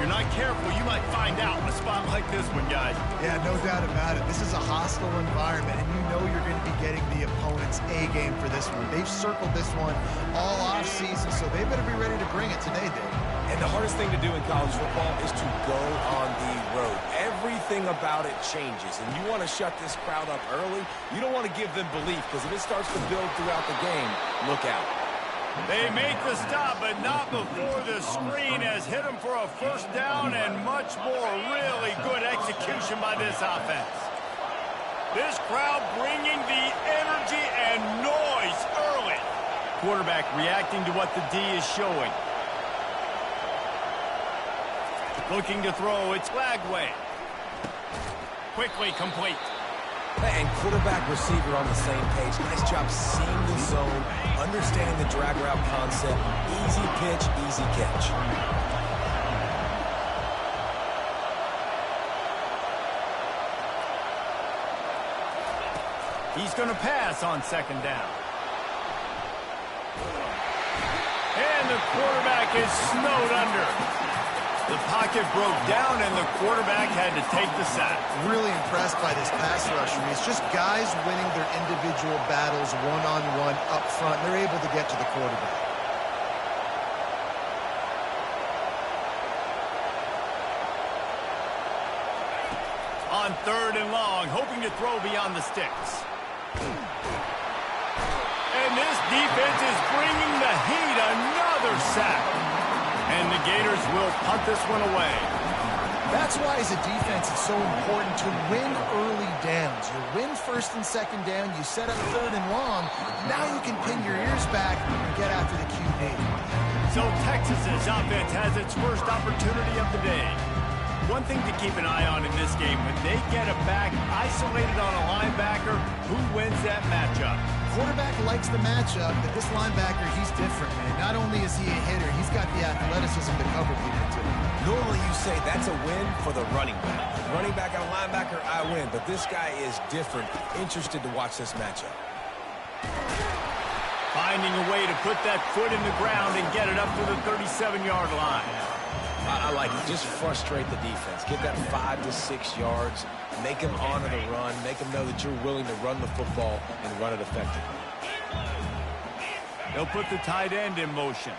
you're not careful, you might find out in a spot like this one, guys. Yeah, no doubt about it. This is a hostile environment, and you know you're going to be getting the opponent's A-game for this one. They've circled this one all off-season, so they better be ready to bring it today, Dave. And the hardest thing to do in college football is to go on the road. Everything about it changes, and you want to shut this crowd up early. You don't want to give them belief, because if it starts to build throughout the game, look out. They make the stop, but not before the screen has hit them for a first down and much more. Really good execution by this offense. This crowd bringing the energy and noise early. Quarterback reacting to what the D is showing. Looking to throw, it's Lagway. Quickly complete. And quarterback receiver on the same page. Nice job seeing the zone, understanding the drag route concept. Easy pitch, easy catch. He's going to pass on second down. And the quarterback is snowed under. The pocket broke down, and the quarterback had to take the sack. Really impressed by this pass rush. I mean, it's just guys winning their individual battles one-on-one up front. They're able to get to the quarterback. On third and long, hoping to throw beyond the sticks. And this defense is bringing the heat. Another sack. And the Gators will punt this one away. That's why, as a defense, it's so important to win early downs. You win first and second down, you set up third and long. Now you can pin your ears back and get after the QB. So Texas's offense has its first opportunity of the day. One thing to keep an eye on in this game, when they get a back isolated on a linebacker, who wins that matchup? Quarterback likes the matchup, but this linebacker, he's different, man. Not only is he a hitter, he's got the athleticism to cover people, too. Normally you say that's a win for the running back. Running back on linebacker, I win. But this guy is different. Interested to watch this matchup. Finding a way to put that foot in the ground and get it up to the 37-yard line. I like it. Just frustrate the defense. Get that 5 to 6 yards. Make them honor the run. Make them know that you're willing to run the football and run it effectively. They'll put the tight end in motion.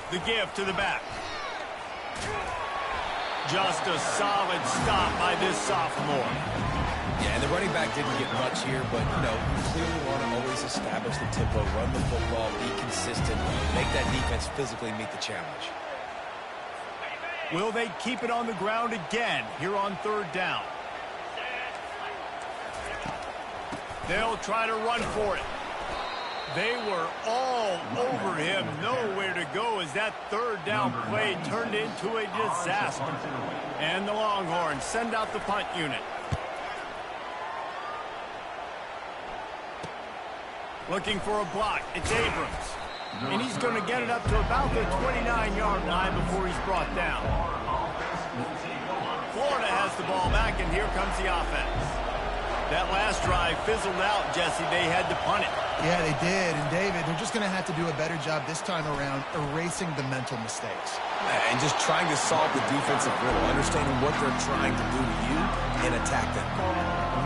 The give to the back. Just a solid stop by this sophomore. Yeah, and the running back didn't get much here, but, you know, you clearly want to always establish the tempo, run the football, be consistent, make that defense physically meet the challenge. Will they keep it on the ground again here on third down? They'll try to run for it. They were all over him. Nowhere to go as that third down play turned into a disaster. And the Longhorns send out the punt unit. Looking for a block. It's Abrams. And he's going to get it up to about the 29-yard line before he's brought down. Florida has the ball back, and here comes the offense. That last drive fizzled out, Jesse. They had to punt it. Yeah, they did. And, David, they're just going to have to do a better job this time around erasing the mental mistakes. And just trying to solve the defensive riddle, understanding what they're trying to do to you and attack them.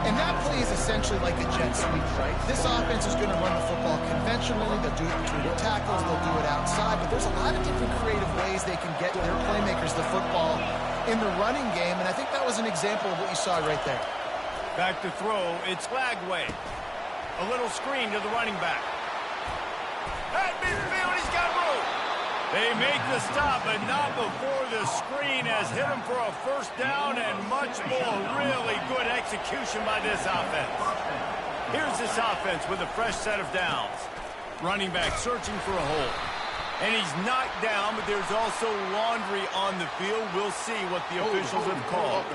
And that play is essentially like a jet sweep, right? This offense is going to run the football conventionally. They'll do it between the tackles. They'll do it outside. But there's a lot of different creative ways they can get their playmakers the football in the running game. And I think that was an example of what you saw right there. Back to throw. It's Lagway. A little screen to the running back. At midfield, he's got room. They make the stop, but not before the screen has hit him for a first down and much more. Really good execution by this offense. Here's this offense with a fresh set of downs. Running back searching for a hole. And he's knocked down, but there's also laundry on the field. We'll see what the officials have called.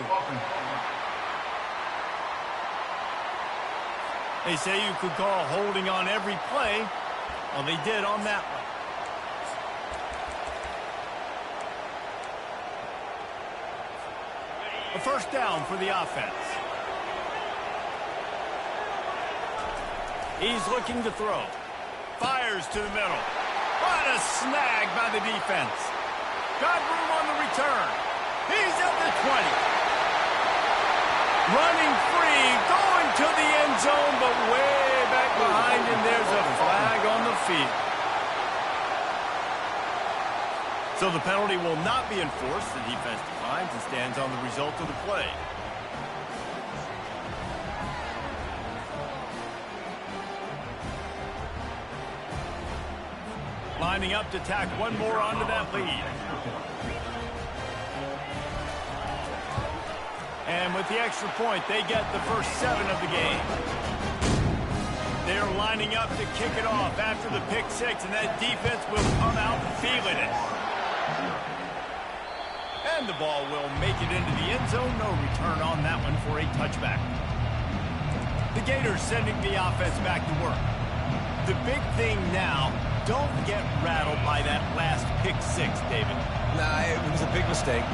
They say you could call holding on every play. Well, they did on that one. A first down for the offense. He's looking to throw. Fires to the middle. What a snag by the defense. Got room on the return. He's at the 20. Running free, going to the end zone, but way back behind him, there's a flag on the field. So the penalty will not be enforced. The defense declines and stands on the result of the play. Lining up to tack one more onto that lead. And with the extra point, they get the first 7 of the game. They're lining up to kick it off after the pick 6, and that defense will come out feeling it. And the ball will make it into the end zone. No return on that one for a touchback. The Gators sending the offense back to work. The big thing now, don't get rattled by that last pick 6, David. Nah, it was a big mistake.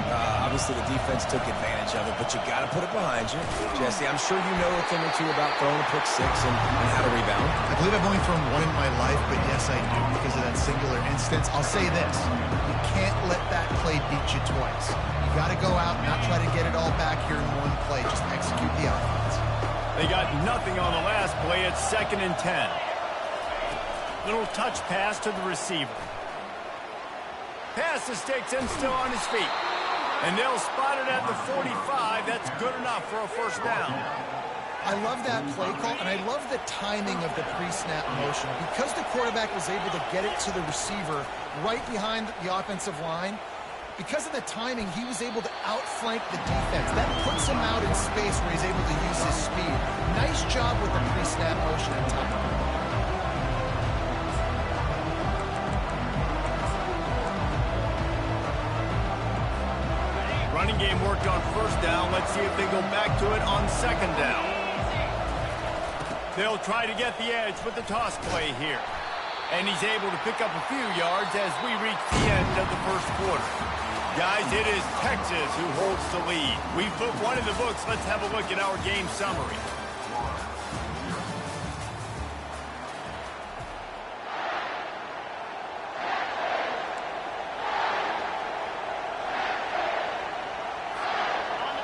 Obviously, the defense took advantage of it, but you got to put it behind you. Jesse, I'm sure you know a thing or two about throwing a pick 6 and how to rebound. I believe I've only thrown one in my life, but yes, I do because of that singular instance. I'll say this. You can't let that play beat you twice. You got to go out and not try to get it all back here in one play. Just execute the offense. They got nothing on the last play. It's 2nd and 10. Little touch pass to the receiver. Pass to Sticks and still on his feet. And they'll spot it at the 45. That's good enough for a first down. I love that play call, and I love the timing of the pre-snap motion. Because the quarterback was able to get it to the receiver right behind the offensive line, because of the timing, he was able to outflank the defense. That puts him out in space where he's able to use his speed. Nice job with the pre-snap motion and timing. Running game worked on first down. Let's see if they go back to it on 2nd down. They'll try to get the edge with the toss play here. And he's able to pick up a few yards as we reach the end of the first quarter. Guys, it is Texas who holds the lead. We've put one in the books. Let's have a look at our game summary.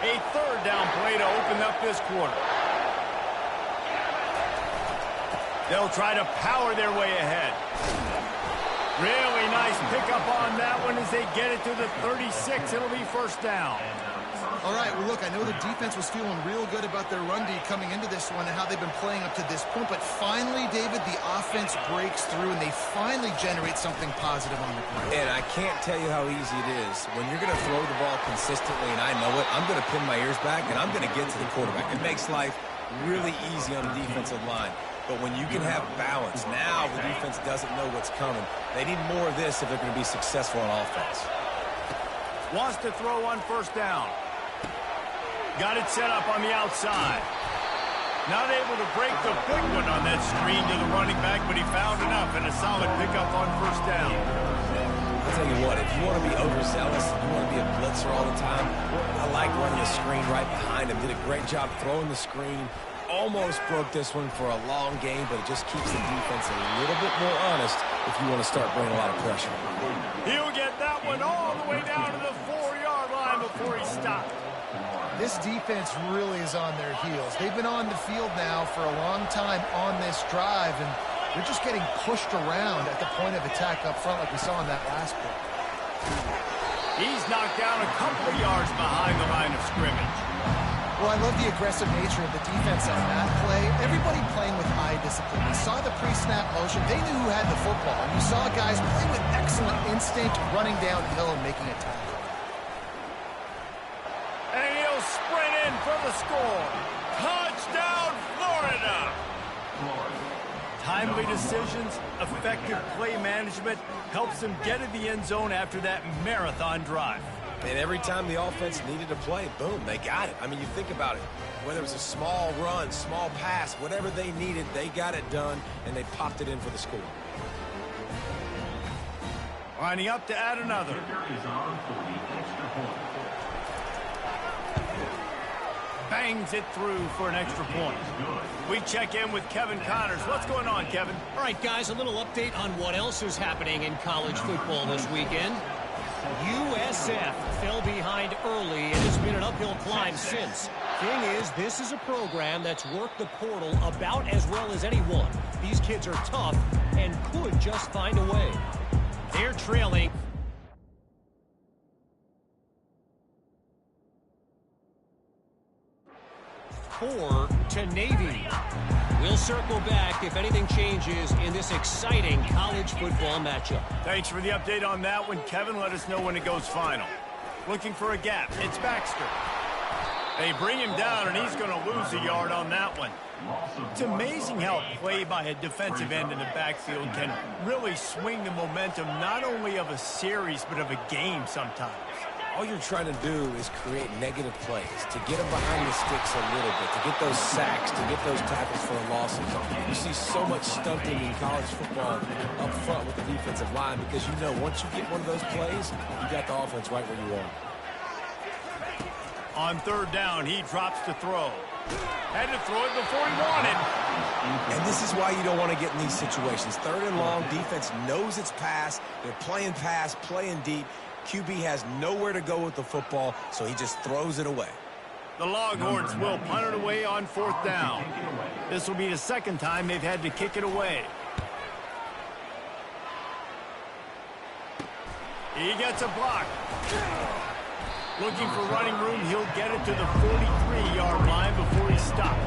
A 3rd down play to open up this quarter. They'll try to power their way ahead. Really nice pickup on that one as they get it to the 36. It'll be first down. All right, well, look, I know the defense was feeling real good about their run D coming into this one and how they've been playing up to this point, but finally, David, the offense breaks through and they finally generate something positive on the ground. And I can't tell you how easy it is. When you're going to throw the ball consistently, and I know it, I'm going to pin my ears back, and I'm going to get to the quarterback. It makes life really easy on the defensive line. But when you can have balance, now the defense doesn't know what's coming. They need more of this if they're going to be successful on offense. Wants to throw on first down. Got it set up on the outside. Not able to break the big one on that screen to the running back, but he found enough and a solid pickup on first down. I'll tell you what, if you want to be overzealous, if you want to be a blitzer all the time, I like running the screen right behind him. Did a great job throwing the screen. Almost broke this one for a long game, but it just keeps the defense a little bit more honest if you want to start bringing a lot of pressure. He'll get that one all the way down to the 4-yard line before he stopped. This defense really is on their heels. They've been on the field now for a long time on this drive, and they're just getting pushed around at the point of attack up front like we saw in that last play. He's knocked down a couple of yards behind the line of scrimmage. Well, I love the aggressive nature of the defense on that play. Everybody playing with eye discipline. They saw the pre-snap motion. They knew who had the football. And you saw guys play with excellent instinct, running downhill and making a tackle. And he'll sprint in for the score. Touchdown, Florida! Timely decisions, effective play management helps them get in the end zone after that marathon drive. And every time the offense needed a play, boom, they got it. I mean, you think about it. Whether it was a small run, small pass, whatever they needed, they got it done, and they popped it in for the score. Lining up to add another. Bang! bangs it through for an extra point. We check in with Kevin Connors. What's going on, Kevin? All right, guys, a little update on what else is happening in college football this weekend. USF fell behind early and has been an uphill climb since. Thing is, this is a program that's worked the portal about as well as anyone. These kids are tough and could just find a way. They're trailing 4 to Navy. We'll circle back if anything changes in this exciting college football matchup. Thanks for the update on that one, Kevin. Let us know when it goes final. Looking for a gap. It's Baxter. They bring him down, and he's going to lose a yard on that one. It's amazing how play by a defensive end in the backfield can really swing the momentum not only of a series but of a game sometimes. All you're trying to do is create negative plays, to get them behind the sticks a little bit, to get those sacks, to get those tackles for losses. You see so much stunting in college football up front with the defensive line because you know once you get one of those plays, you got the offense right where you want. On third down, he drops to throw. Had to throw it before he wanted. And this is why you don't want to get in these situations. Third and long, defense knows it's pass. They're playing pass, playing deep. QB has nowhere to go with the football, so he just throws it away. The Longhorns will punt it away on fourth down. This will be the second time they've had to kick it away. He gets a block. Looking for running room, he'll get it to the 43-yard line before he's stopped.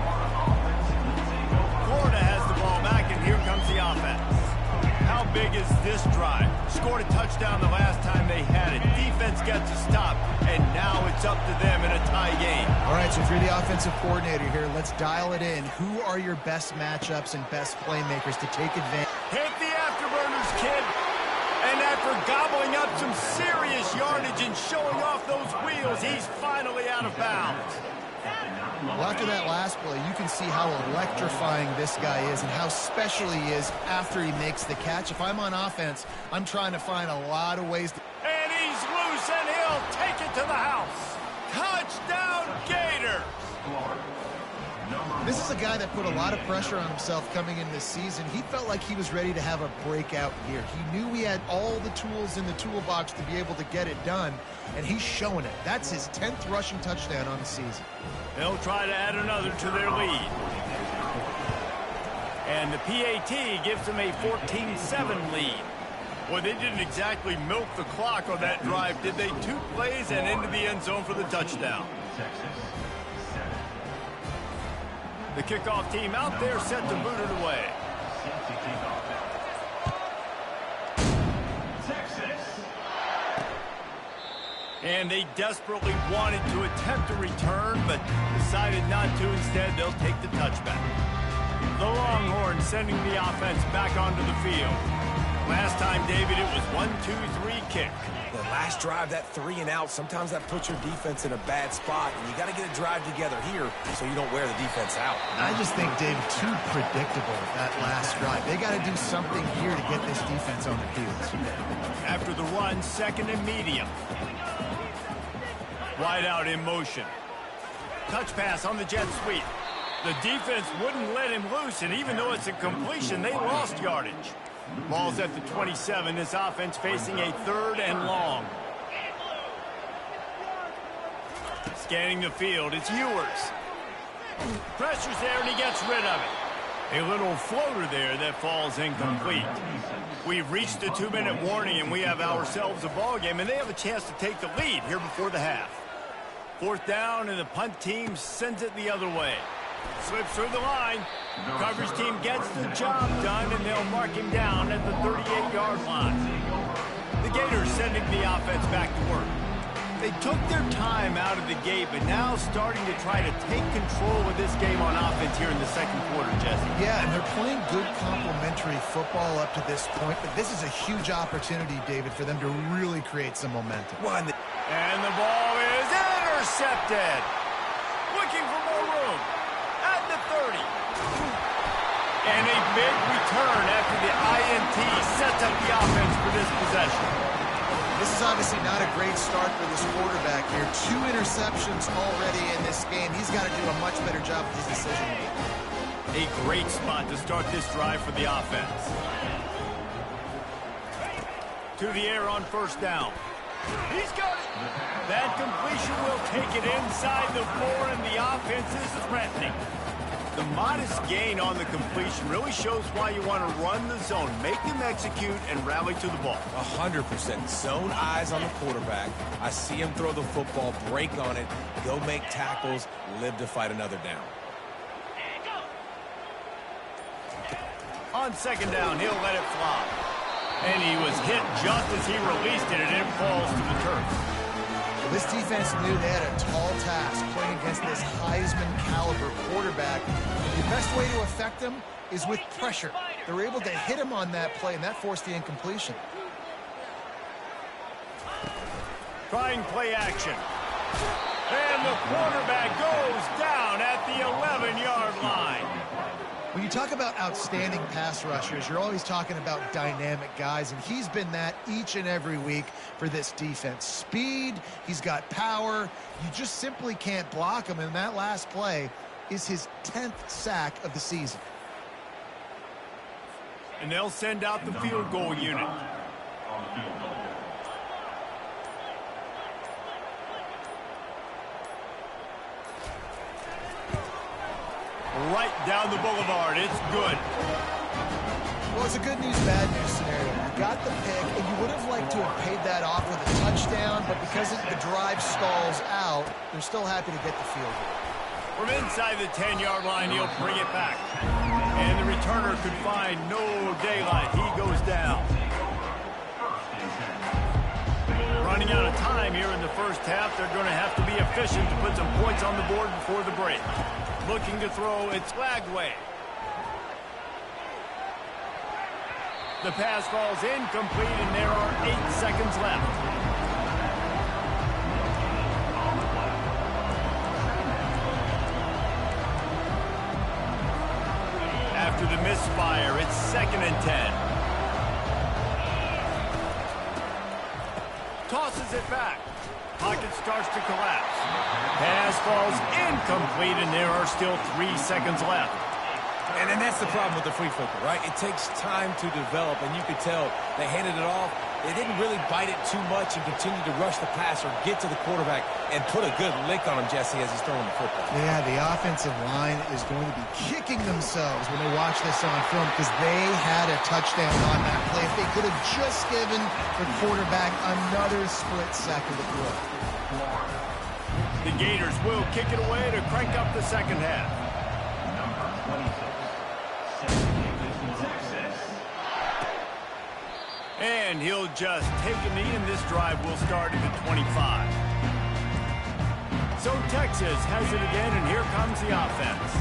Florida has the ball back, and here comes the offense. How big is this drive? Scored a touchdown the last time they had it. Defense gets a stop, and now it's up to them in a tie game. All right, so if you're the offensive coordinator here, let's dial it in. Who are your best matchups and best playmakers to take advantage? Hit the afterburners, kid. And after gobbling up some serious yardage and showing off those wheels, he's finally out of bounds. Well, after that last play, you can see how electrifying this guy is and how special he is after he makes the catch. If I'm on offense, I'm trying to find a lot of ways to... And he's loose, and he'll take it to the house. Touchdown, Gators! This is a guy that put a lot of pressure on himself coming in this season. He felt like he was ready to have a breakout year. He knew he had all the tools in the toolbox to be able to get it done, and he's showing it. That's his 10th rushing touchdown on the season. They'll try to add another to their lead. And the PAT gives them a 14-7 lead. Well, they didn't exactly milk the clock on that drive, did they? 2 plays and into the end zone for the touchdown. The kickoff team out there set to boot it away. And they desperately wanted to attempt a return, but decided not to. Instead, they'll take the touchback. The Longhorns sending the offense back onto the field. Last time, David, it was 1-2-3 kick. The last drive, that 3 and out, sometimes that puts your defense in a bad spot, and you got to get a drive together here so you don't wear the defense out. I just think, David, too predictable, that last drive. They got to do something here to get this defense on the field. After the run, second and medium. Wide out in motion. Touch pass on the jet sweep. The defense wouldn't let him loose, and even though it's a completion, they lost yardage. Ball's at the 27. This offense facing a third and long. Scanning the field, it's Ewers. Pressure's there, and he gets rid of it. A little floater there that falls incomplete. We've reached the 2-minute warning, and we have ourselves a ball game, and they have a chance to take the lead here before the half. Fourth down, and the punt team sends it the other way. Slips through the line. Coverage team gets the job done, and they'll mark him down at the 38-yard line. The Gators sending the offense back to work. They took their time out of the gate, but now starting to try to take control of this game on offense here in the second quarter, Jesse. Yeah, and they're playing good complementary football up to this point, but this is a huge opportunity, David, for them to really create some momentum. And the ball is intercepted. Looking for more room. At the 30. And a big return after the INT sets up the offense for this possession. This is obviously not a great start for this quarterback here. 2 interceptions already in this game. He's got to do a much better job with his decision-making. A great spot to start this drive for the offense. To the air on first down. He's got it. That completion will take it inside the 4, and the offense is threatening. The modest gain on the completion really shows why you want to run the zone, make them execute, and rally to the ball. 100%. Zone eyes on the quarterback. I see him throw the football, break on it, go make tackles, live to fight another down. On second down, he'll let it fly. And he was hit just as he released it, and it falls to the turf. This defense knew they had a tall task playing against this Heisman-caliber quarterback. And the best way to affect him is with pressure. They were able to hit him on that play, and that forced the incompletion. Trying play action. And the quarterback goes down at the 11-yard line. When you talk about outstanding pass rushers, you're always talking about dynamic guys, and he's been that each and every week for this defense. Speed, he's got power. You just simply can't block him, and that last play is his 10th sack of the season. And they'll send out the field goal unit. Right down the boulevard. It's good. Well, it's a good news, bad news scenario. You got the pick, and you would have liked to have paid that off with a touchdown, but because the drive stalls out, they're still happy to get the field goal. From inside the 10-yard line, he'll bring it back. And the returner could find no daylight. He goes down. Running out of time here in the first half. They're going to have to be efficient to put some points on the board before the break. Looking to throw, it's Lagway. The pass falls incomplete, and there are 8 seconds left. After the misfire, it's 2nd and 10. Tosses it back. Pocket starts to collapse. Pass falls incomplete, and there are still 3 seconds left. And then that's the problem with the free football, right? It takes time to develop, and you could tell they handed it off. They didn't really bite it too much and continue to rush the passer, get to the quarterback, and put a good lick on him, Jesse, as he's throwing the football. Yeah, the offensive line is going to be kicking themselves when they watch this on film because they had a touchdown on that play. If they could have just given the quarterback another split second to throw. The Gators will kick it away to crank up the second half. And he'll just take a knee, and this drive will start at the 25. So Texas has it again, and here comes the offense.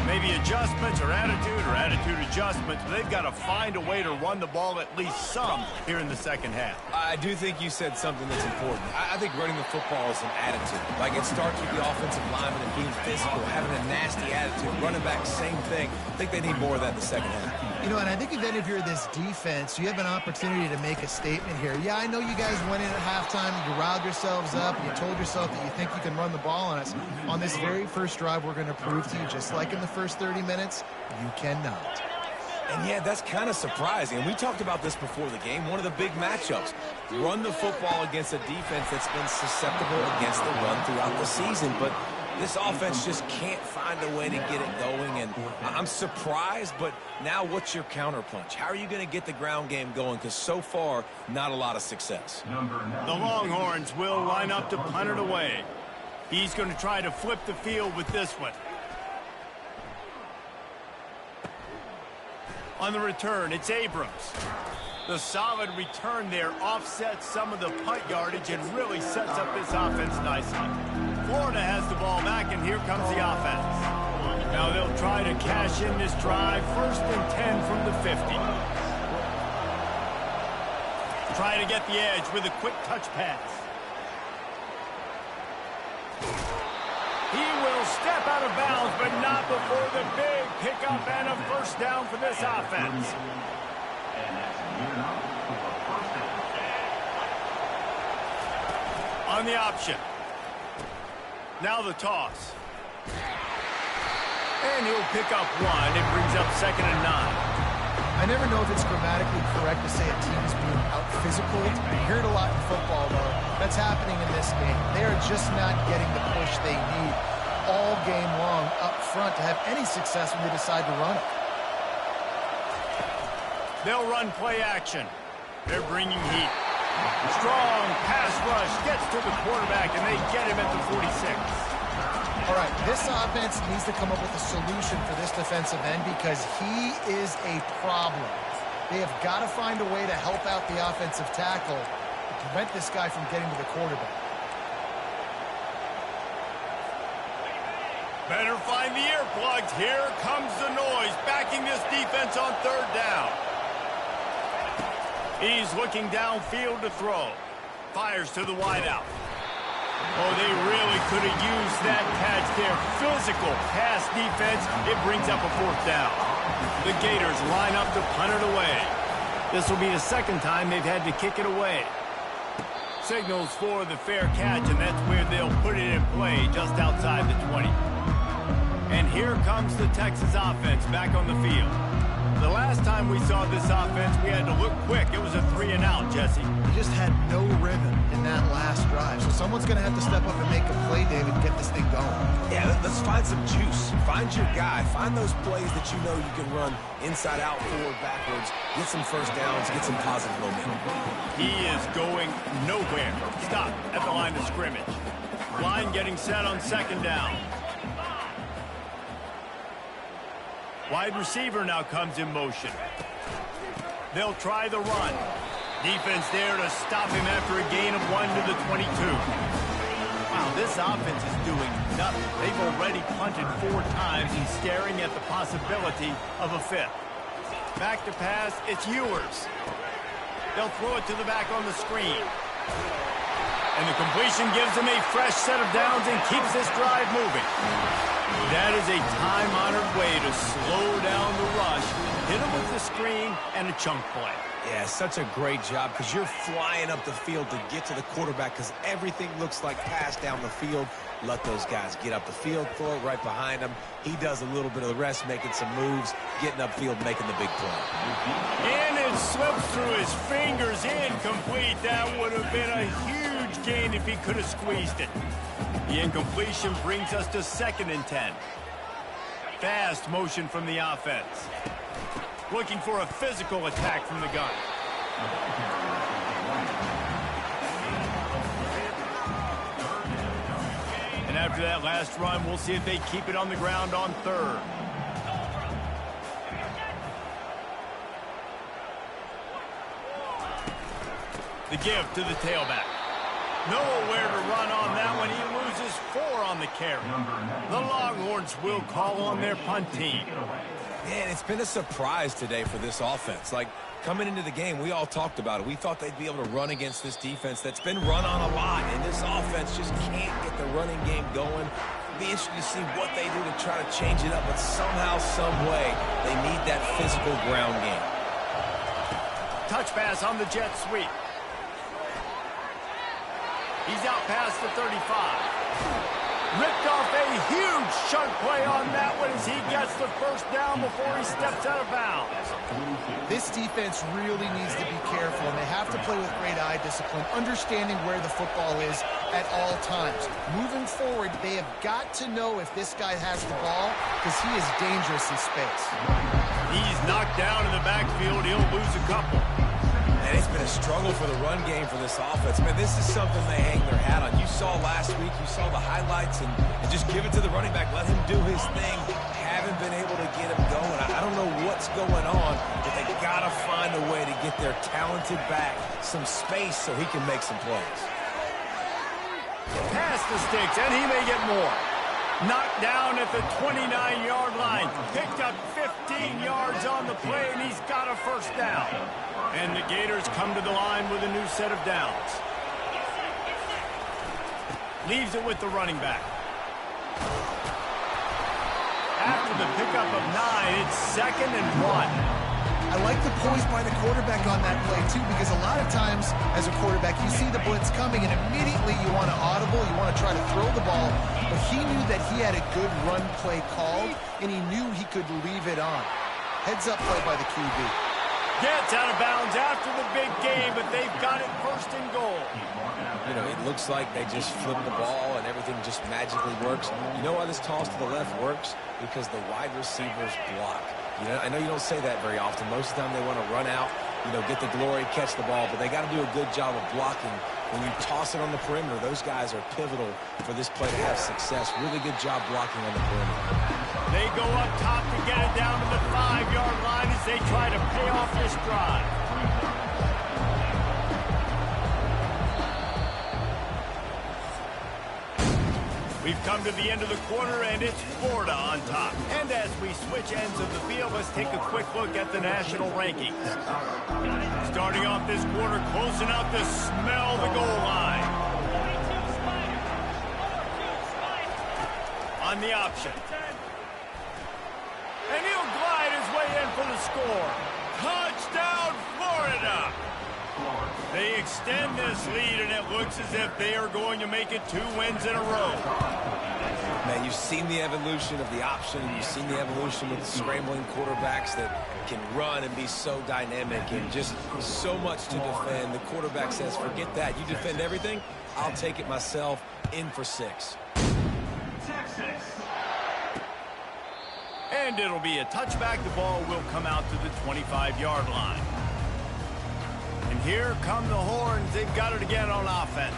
Maybe adjustments or attitude adjustments, but they've got to find a way to run the ball at least some here in the second half. I do think you said something that's important. I think running the football is an attitude. Like, it starts with the offensive lineman and being physical, having a nasty attitude. Running back, same thing. I think they need more of that in the second half. You know, and I think if you're this defense, you have an opportunity to make a statement here. Yeah, I know you guys went in at halftime, you riled yourselves up, you told yourself that you think you can run the ball on us. On this very first drive, we're going to prove to you, just like in the first 30 minutes, you cannot. And yeah, that's kind of surprising. And we talked about this before the game. One of the big matchups. Run the football against a defense that's been susceptible against the run throughout the season. But this offense just can't find a way to get it going. And I'm surprised, but now what's your counterpunch? How are you going to get the ground game going? Because so far, not a lot of success. The Longhorns will line up to punt it away. He's going to try to flip the field with this one. On the return, it's Abrams. The solid return there offsets some of the punt yardage and really sets up this offense nicely. Florida has the ball back, and here comes the offense. Now they'll try to cash in this drive. 1st and 10 from the 50. Trying to get the edge with a quick touch pass. He will step out of bounds, but not before the big pickup and a first down for this offense. On the option. Now the toss. And he'll pick up one. It brings up 2nd and 9. I never know if it's grammatically correct to say a team is being out-physical. You hear it a lot in football, though. That's happening in this game. They are just not getting the push they need all game long up front to have any success when they decide to run it. They'll run play action. They're bringing heat. Strong pass rush gets to the quarterback, and they get him at the 46. All right, this offense needs to come up with a solution for this defensive end because he is a problem. They have got to find a way to help out the offensive tackle to prevent this guy from getting to the quarterback. Better find the earplugs. Here comes the noise, backing this defense on 3rd down. He's looking downfield to throw. Fires to the wideout. Oh, they really could have used that catch there. Physical pass defense. It brings up a 4th down. The Gators line up to punt it away. This will be the 2nd time they've had to kick it away. Signals for the fair catch, and that's where they'll put it in play, just outside the 20. And here comes the Texas offense back on the field. The last time we saw this offense, we had to look quick. It was a 3-and-out, Jesse. He just had no rhythm in that last drive. So someone's going to have to step up and make a play, David, and get this thing going. Yeah, let's find some juice. Find your guy. Find those plays that you know you can run inside out, forward, backwards. Get some first downs. Get some positive momentum. He is going nowhere. Stop at the line of scrimmage. Line getting set on 2nd down. Wide receiver now comes in motion. They'll try the run. Defense there to stop him after a gain of 1 to the 22. Wow, this offense is doing nothing. They've already punted 4 times and staring at the possibility of a 5th. Back to pass, it's Ewers. They'll throw it to the back on the screen. And the completion gives them a fresh set of downs and keeps this drive moving. That is a time-honored way to slow down the rush, hit them with the screen, and a chunk play. Yeah, such a great job because you're flying up the field to get to the quarterback because everything looks like pass down the field. Let those guys get up the field, throw it right behind him. He does a little bit of the rest, making some moves, getting upfield, making the big play. And it slips through his fingers, incomplete. That would have been a huge gain if he could have squeezed it. The incompletion brings us to 2nd and 10. Fast motion from the offense. Looking for a physical attack from the gun. And after that last run, we'll see if they keep it on the ground on 3rd. The give to the tailback. Nowhere to run on that one. He loses 4 on the carry. The Longhorns will call on their punt team. Man, it's been a surprise today for this offense. Like, coming into the game, we all talked about it. We thought they'd be able to run against this defense that's been run on a lot, and this offense just can't get the running game going. It'll be interesting to see what they do to try to change it up, but somehow, some way, they need that physical ground game. Touch pass on the jet sweep. He's out past the 35. Ripped off a huge chunk play on that one as he gets the 1st down before he steps out of bounds. This defense really needs to be careful, and they have to play with great eye discipline, understanding where the football is at all times. Moving forward, they have got to know if this guy has the ball because he is dangerous in space. He's knocked down in the backfield. He'll lose a couple. And it's been a struggle for the run game for this offense. Man, this is something they hang their hat on. You saw last week, you saw the highlights, and just give it to the running back. Let him do his thing. Haven't been able to get him going. I don't know what's going on, but they got to find a way to get their talented back some space so he can make some plays. Past the sticks, and he may get more. Knocked down at the 29-yard line. Picked up 15 yards on the play, and he's got a 1st down. And the Gators come to the line with a new set of downs. Leaves it with the running back. After the pickup of 9, it's 2nd and 1. I like the poise by the quarterback on that play, too, because a lot of times as a quarterback, you see the blitz coming, and immediately you want to audible, you want to try to throw the ball, but he knew that he had a good run play called, and he knew he could leave it on. Heads up play by the QB. Gets out of bounds after the big game, but they've got it first and goal. You know, it looks like they just flip the ball and everything just magically works. You know why this toss to the left works? Because the wide receivers block. You know, I know you don't say that very often. Most of the time they want to run out, you know, get the glory, catch the ball, but they got to do a good job of blocking. When you toss it on the perimeter, those guys are pivotal for this play to have success. Really good job blocking on the perimeter. They go up top to get it down to the 5-yard line as they try to pay off this drive. We've come to the end of the quarter, and it's Florida on top. And as we switch ends of the field, let's take a quick look at the national rankings. Starting off this quarter, close enough to smell the goal line. On the option. And he'll glide his way in for the score. Touchdown, Florida! They extend this lead, and it looks as if they are going to make it 2 wins in a row. Man, you've seen the evolution of the option. You've seen the evolution with the scrambling quarterbacks that can run and be so dynamic and just so much to defend. The quarterback says, forget that. You defend everything, I'll take it myself. In for 6. And it'll be a touchback. The ball will come out to the 25-yard line. And here come the horns. They've got it again on offense.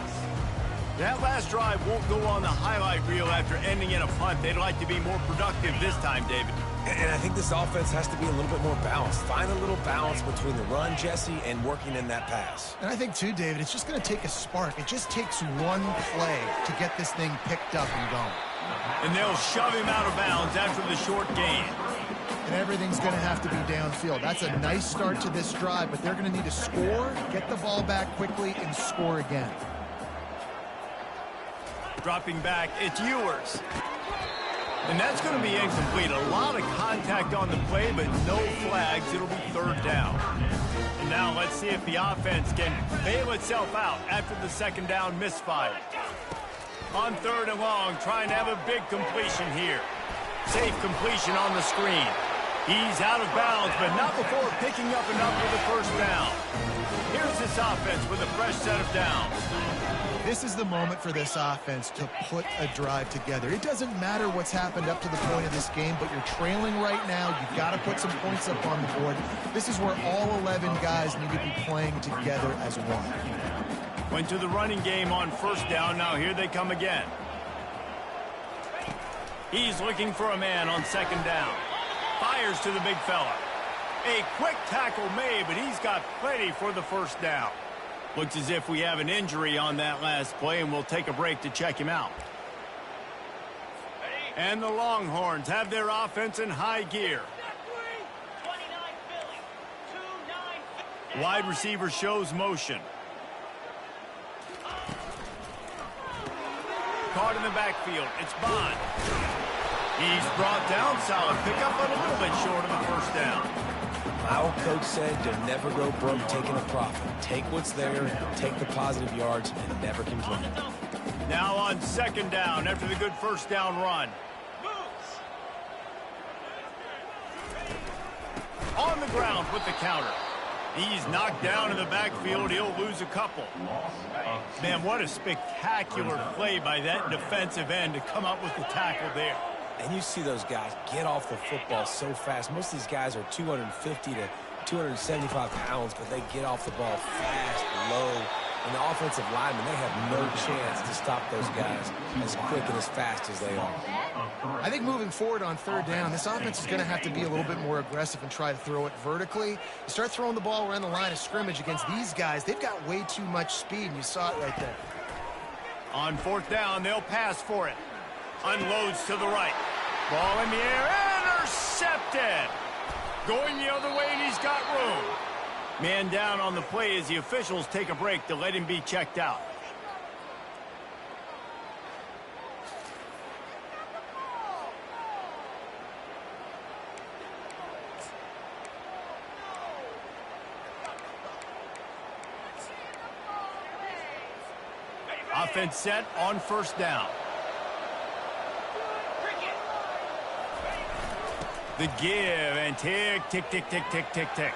That last drive won't go on the highlight reel after ending in a punt. They'd like to be more productive this time, David. And I think this offense has to be a little bit more balanced. Find a little balance between the run, Jesse, and working in that pass. And I think, too, David, it's just going to take a spark. It just takes one play to get this thing picked up and going. And they'll shove him out of bounds after the short gain. And everything's going to have to be downfield. That's a nice start to this drive, but they're going to need to score, get the ball back quickly, and score again. Dropping back, it's Ewers. And that's going to be incomplete. A lot of contact on the play, but no flags. It'll be 3rd down. And now let's see if the offense can bail itself out after the 2nd down misfire. On 3rd and long, trying to have a big completion here. Safe completion on the screen. He's out of bounds, but not before picking up enough for the 1st down. Here's this offense with a fresh set of downs. This is the moment for this offense to put a drive together. It doesn't matter what's happened up to the point of this game, but you're trailing right now. You've got to put some points up on the board. This is where all 11 guys need to be playing together as one. Went to the running game on 1st down. Now here they come again. He's looking for a man on 2nd down. Fires to the big fella. A quick tackle made, but he's got plenty for the 1st down. Looks as if we have an injury on that last play, and we'll take a break to check him out. And the Longhorns have their offense in high gear. Wide receiver shows motion. Caught in the backfield. It's Bond. He's brought down. Solid pickup, but a little bit short of the 1st down. My old coach said you'll never go broke taking a profit. Take what's there, take the positive yards, and never complain. Now on 2nd down after the good 1st down run. On the ground with the counter. He's knocked down in the backfield. He'll lose a couple. Man, what a spectacular play by that defensive end to come up with the tackle there. And you see those guys get off the football so fast. Most of these guys are 250 to 275 pounds, but they get off the ball fast, low. And the offensive linemen, they have no chance to stop those guys as quick and as fast as they are. I think moving forward on 3rd down, this offense is going to have to be a little bit more aggressive and try to throw it vertically. You start throwing the ball around the line of scrimmage against these guys, they've got way too much speed, and you saw it right there. On 4th down, they'll pass for it. Unloads to the right. Ball in the air, intercepted. Going the other way, and he's got room. Man down on the play as the officials take a break to let him be checked out. offense set on first down. The give and tick, tick, tick, tick, tick, tick, tick.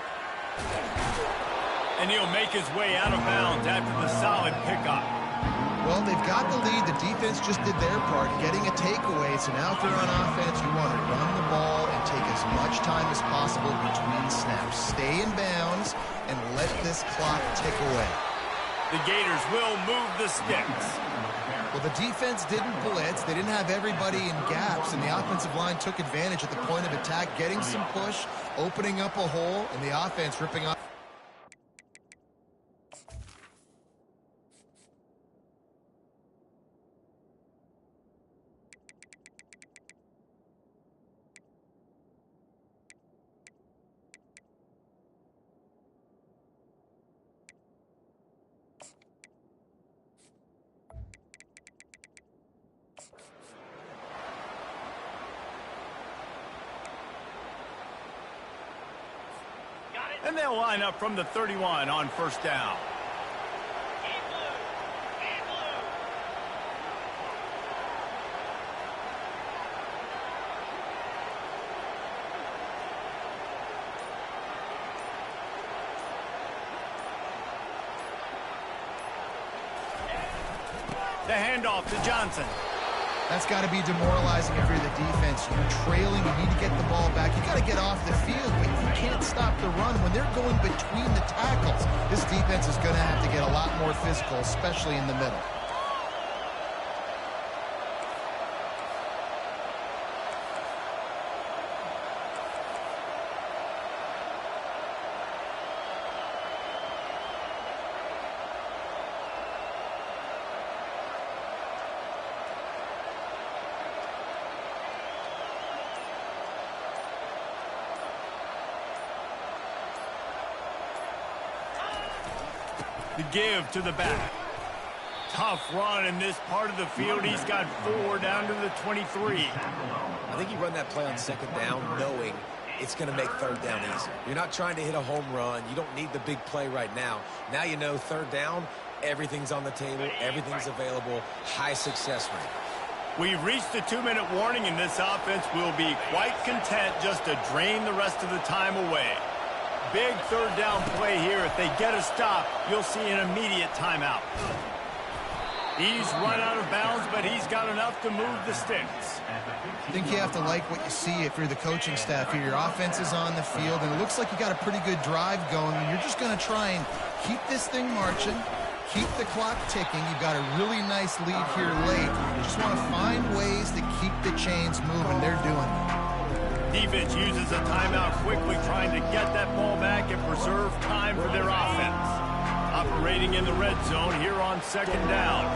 And he'll make his way out of bounds after the solid pickup. Well, they've got the lead. The defense just did their part, getting a takeaway. So now if they're on offense, you want to run the ball and take as much time as possible between snaps. Stay in bounds and let this clock tick away. The Gators will move the sticks. Well, the defense didn't blitz. They didn't have everybody in gaps, and the offensive line took advantage at the point of attack, getting some push, opening up a hole, and the offense ripping off. And they'll line up from the 31 on first down. The handoff to Johnson. That's got to be demoralizing if you're the defense. You're trailing, you need to get the ball back. You got to get off the field, but you can't stop the run. When they're going between the tackles, this defense is going to have to get a lot more physical, especially in the middle. The give to the back. Tough run in this part of the field. He's got 4 down to the 23. I think you run that play on second down knowing it's going to make third down easy. You're not trying to hit a home run. You don't need the big play right now. Now you know third down, everything's on the table, everything's available, high success rate. We've reached the 2-minute warning, and this offense will be quite content just to drain the rest of the time away. Big third down play here. If they get a stop, you'll see an immediate timeout. He's run out of bounds, but he's got enough to move the sticks. I think you have to like what you see if you're the coaching staff here. Your offense is on the field, and it looks like you got a pretty good drive going, and you're just going to try and keep this thing marching, keep the clock ticking. You've got a really nice lead here late. You just want to find ways to keep the chains moving. They're doing it. Defense uses a timeout quickly, trying to get that ball back and preserve time for their offense. Operating in the red zone here on second down.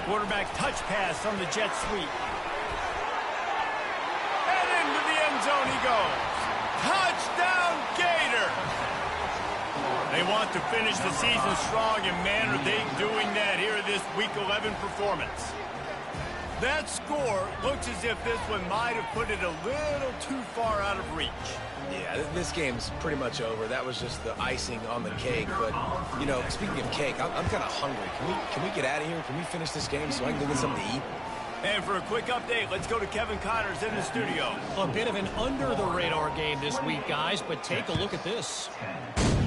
Quarterback touch pass on the jet sweep. And into the end zone he goes. Touchdown, Gator! They want to finish the season strong, and man, are they doing that here in this Week 11 performance. That score looks as if this one might have put it a little too far out of reach. Yeah, this game's pretty much over. That was just the icing on the cake. But, you know, speaking of cake, I'm kind of hungry. Can we get out of here? Can we finish this game so I can go get something to eat? And for a quick update, let's go to Kevin Connors in the studio. A bit of an under-the-radar game this week, guys, but take a look at this.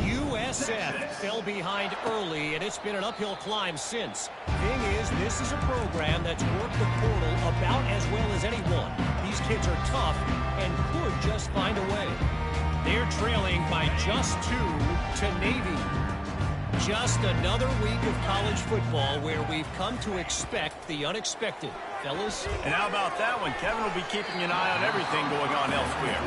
USF fell behind early, and it's been an uphill climb since. Thing is, this is a program that's worked the portal about as well as anyone. These kids are tough and could just find a way. They're trailing by just 2 to Navy. Just another week of college football where we've come to expect the unexpected. Fellas? And how about that one? Kevin will be keeping an eye on everything going on elsewhere.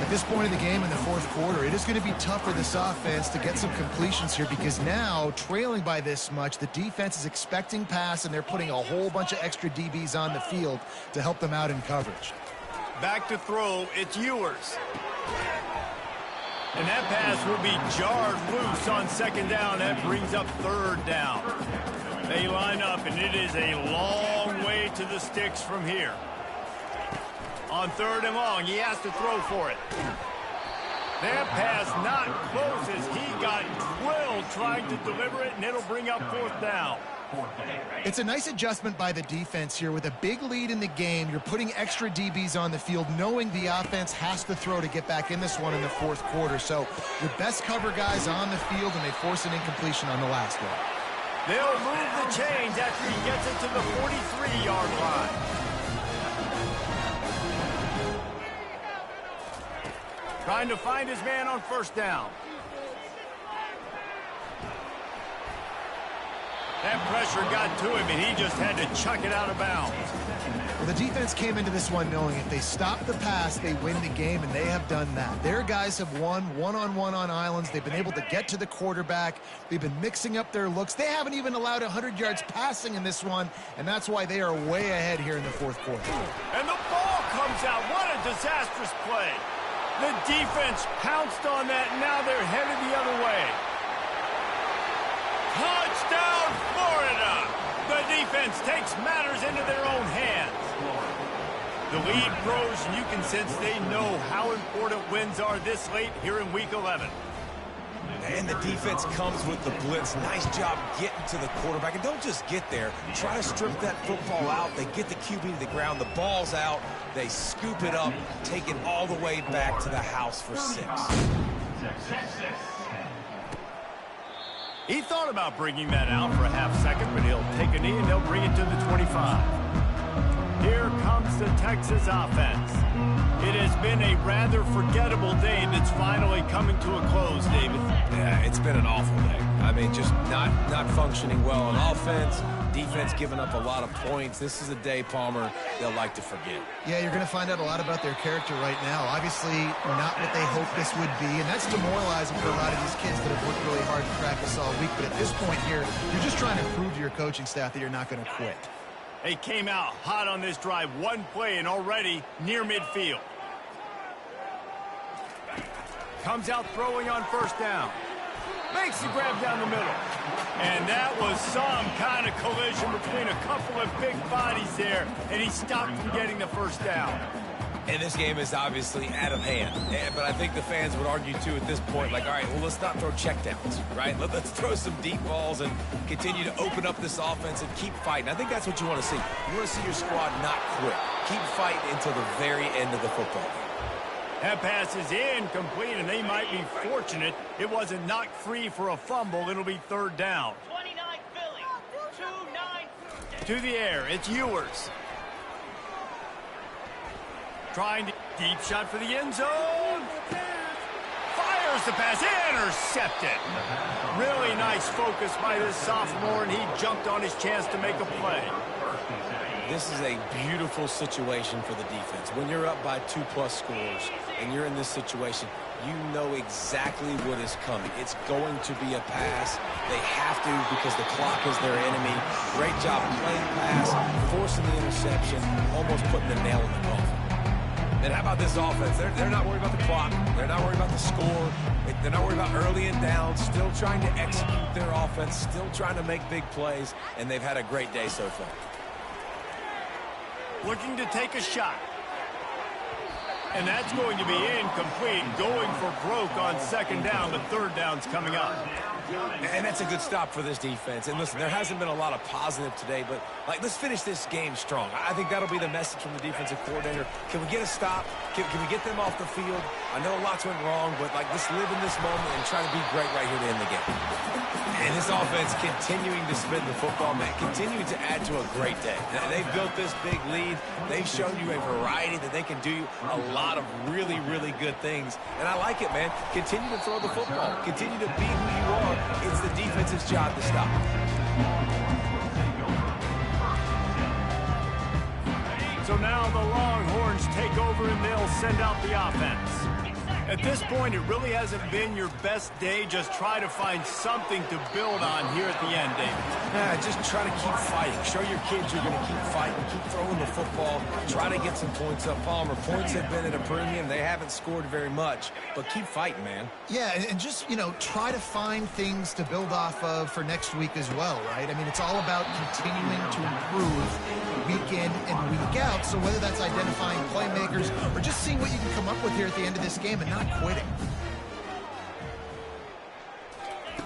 At this point of the game in the fourth quarter, it is going to be tough for this offense to get some completions here because now, trailing by this much, the defense is expecting pass, and they're putting a whole bunch of extra DBs on the field to help them out in coverage. Back to throw, it's Ewers. And that pass will be jarred loose on second down. That brings up third down. They line up, and it is a long way to the sticks from here. On third and long, he has to throw for it. That pass not close as he got drilled trying to deliver it, and it'll bring up 4th down. It's a nice adjustment by the defense here. With a big lead in the game, you're putting extra DBs on the field, knowing the offense has to throw to get back in this one in the 4th quarter. So your best cover guys on the field, and they force an incompletion on the last one. They'll move the chains after he gets it to the 43-yard line. Trying to find his man on 1st down. That pressure got to him, and he just had to chuck it out of bounds. Well, the defense came into this one knowing if they stop the pass, they win the game, and they have done that. Their guys have won one-on-one on islands. They've been able to get to the quarterback. They've been mixing up their looks. They haven't even allowed 100 yards passing in this one, and that's why they are way ahead here in the 4th quarter. And the ball comes out. What a disastrous play. The defense pounced on that, and now they're headed the other way. Touchdown, Florida! The defense takes matters into their own hands. The lead grows, and you can sense they know how important wins are this late here in Week 11. And the defense comes with the blitz. Nice job getting to the quarterback. And don't just get there. Try to strip that football out. They get the QB to the ground. The ball's out. They scoop it up, take it all the way back to the house for 6. He thought about bringing that out for a half-second, but he'll take a knee and they'll bring it to the 25. Here comes the Texas offense. It has been a rather forgettable day that's finally coming to a close, David. Yeah, it's been an awful day. I mean, just not functioning well on offense. Defense giving up a lot of points. This is a day, Palmer, they'll like to forget. Yeah, you're going to find out a lot about their character right now. Obviously, not what they hoped this would be, and that's demoralizing for a lot of these kids that have worked really hard in practice all week. But at this point here, you're just trying to prove to your coaching staff that you're not going to quit. They came out hot on this drive. One play and already near midfield. Comes out throwing on 1st down. Makes the grab down the middle. And that was some kind of collision between a couple of big bodies there, and he stopped from getting the 1st down. And this game is obviously out of hand. But I think the fans would argue, too, at this point, like, all right, well, let's not throw checkdowns, right? Let's throw some deep balls and continue to open up this offense and keep fighting. I think that's what you want to see. You want to see your squad not quit. Keep fighting until the very end of the football game. That pass is incomplete, and they might be fortunate it wasn't knocked free for a fumble. It'll be 3rd down. 29 Philly. 2-9. To the air, it's Ewers. Trying to deep shot for the end zone. Fires the pass, intercepted. Really nice focus by this sophomore, and he jumped on his chance to make a play. This is a beautiful situation for the defense. When you're up by 2+ scores and you're in this situation, you know exactly what is coming. It's going to be a pass. They have to because the clock is their enemy. Great job playing pass, forcing the interception, almost putting the nail in the coffin. And how about this offense? They're not worried about the clock. They're not worried about the score. They're not worried about early and down. Still trying to execute their offense. Still trying to make big plays. And they've had a great day so far. Looking to take a shot. And that's going to be incomplete. Going for broke on 2nd down, but 3rd down's coming up. And that's a good stop for this defense. And listen, there hasn't been a lot of positive today, but let's finish this game strong. I think that'll be the message from the defensive coordinator. Can we get a stop? Can we get them off the field? I know lots went wrong, but let's live in this moment and try to be great right here to end the game. And this offense continuing to spin the football, man, continuing to add to a great day. Now, they've built this big lead. They've shown you a variety that they can do a lot of really, really good things. And I like it, man. Continue to throw the football. Continue to be who you are. It's the defense's job to stop. So now the Longhorns take over and they'll send out the offense. At this point, it really hasn't been your best day. Just try to find something to build on here at the end, David. Just try to keep fighting. Show your kids you're going to keep fighting. Keep throwing the football. Try to get some points up. Palmer, points have been at a premium. They haven't scored very much, but keep fighting, man. Yeah, and just, try to find things to build off of for next week as well, right? I mean, it's all about continuing to improve week in and week out. So whether that's identifying playmakers or just seeing what you can come up with here at the end of this game and not quitting.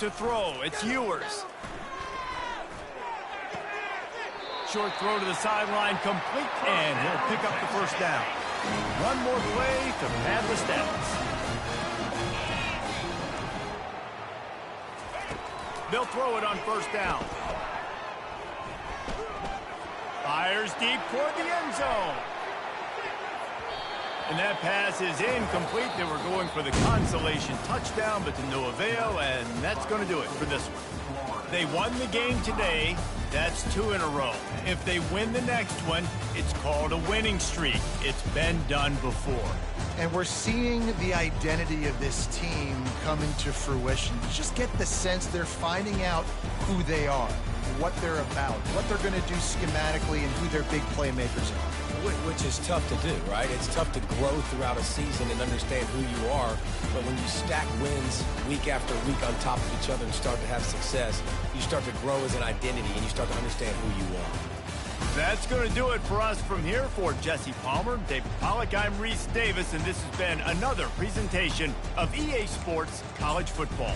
to throw. It's Ewers. Short throw to the sideline, complete, and he'll pick up the first down. One more play to pad the stats. They'll throw it on first down. Fires deep toward the end zone. And that pass is incomplete. They were going for the consolation touchdown, but to no avail, and that's going to do it for this one. They won the game today. That's 2 in a row. If they win the next one, it's called a winning streak. It's been done before. And we're seeing the identity of this team come into fruition. You just get the sense they're finding out who they are, what they're about, what they're going to do schematically, and who their big playmakers are. Which is tough to do, right? It's tough to grow throughout a season and understand who you are. But when you stack wins week after week on top of each other and start to have success, you start to grow as an identity and you start to understand who you are. That's going to do it for us from here. For Jesse Palmer, David Pollack, I'm Reese Davis, and this has been another presentation of EA Sports College Football.